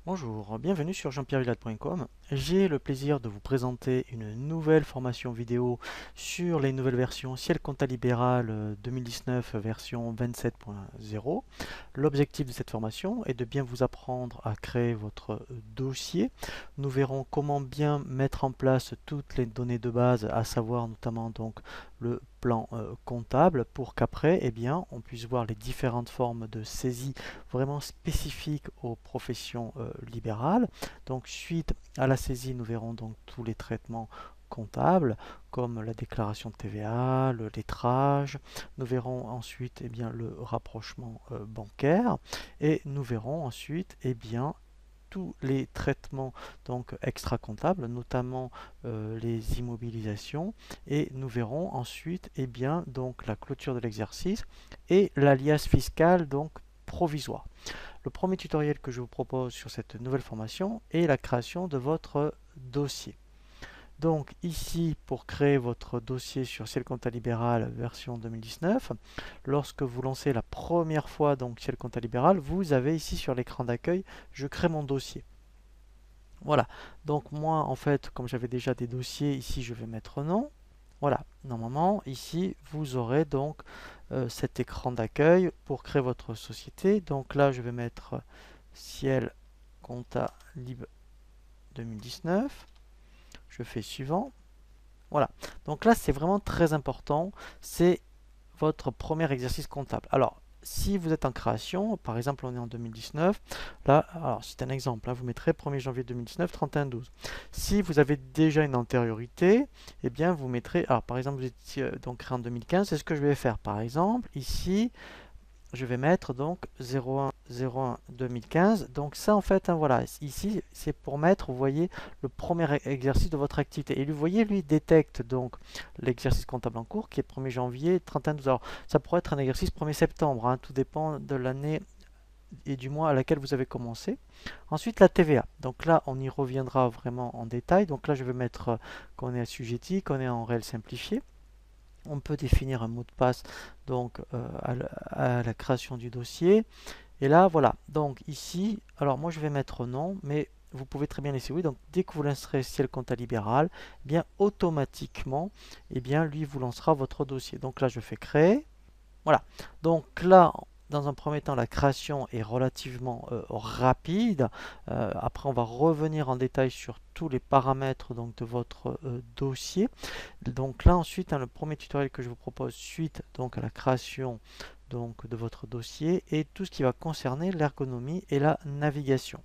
Bonjour, bienvenue sur jean-pierre-villade.com. J'ai le plaisir de vous présenter une nouvelle formation vidéo sur les nouvelles versions Ciel Compta Libéral 2019 version 27.0. L'objectif de cette formation est de bien vous apprendre à créer votre dossier. Nous verrons comment bien mettre en place toutes les données de base, à savoir notamment donc le plan comptable, pour qu'après on puisse voir les différentes formes de saisie vraiment spécifiques aux professions libérales. Donc suite à la saisie, nous verrons donc tous les traitements comptables comme la déclaration de TVA, le lettrage. Nous verrons ensuite le rapprochement bancaire, et nous verrons ensuite tous les traitements donc extra-comptables, notamment les immobilisations, et nous verrons ensuite donc la clôture de l'exercice et l'alias fiscal donc provisoire. Le premier tutoriel que je vous propose sur cette nouvelle formation est la création de votre dossier. Donc ici, pour créer votre dossier sur Ciel Compta Libéral version 2019, lorsque vous lancez la première fois donc Ciel Compta Libéral, vous avez ici sur l'écran d'accueil, je crée mon dossier. Voilà, donc moi en fait, comme j'avais déjà des dossiers, ici je vais mettre nom. Voilà, normalement ici vous aurez donc cet écran d'accueil pour créer votre société. Donc là je vais mettre Ciel Compta Lib 2019. Je fais suivant. Voilà, donc là c'est vraiment très important, c'est votre premier exercice comptable. Alors, si vous êtes en création, par exemple on est en 2019, là, alors c'est un exemple, là, vous mettrez 1er janvier 2019, 31/12. Si vous avez déjà une antériorité, eh bien vous mettrez, alors par exemple vous étiez donc créé en 2015, c'est ce que je vais faire. Par exemple, ici, je vais mettre donc 01 2015. Donc ça en fait, voilà, ici c'est pour mettre, vous voyez, le premier exercice de votre activité. Et vous voyez, lui détecte donc l'exercice comptable en cours qui est 1er janvier 31/12. Alors ça pourrait être un exercice 1er septembre, hein, tout dépend de l'année et du mois à laquelle vous avez commencé. Ensuite la TVA. Donc là on y reviendra vraiment en détail. Donc là je vais mettre qu'on est assujetti, qu'on est en réel simplifié. On peut définir un mot de passe donc à la création du dossier. Et là, voilà. Donc ici, alors moi je vais mettre non, mais vous pouvez très bien laisser oui. Donc dès que vous lancerez Ciel Compta Libéral, eh bien automatiquement, lui vous lancera votre dossier. Donc là, je fais créer. Voilà. Donc là, dans un premier temps, la création est relativement rapide. Après, on va revenir en détail sur tous les paramètres donc, de votre dossier. Donc là, ensuite, le premier tutoriel que je vous propose suite donc, à la création donc, de votre dossier et tout ce qui va concerner l'ergonomie et la navigation.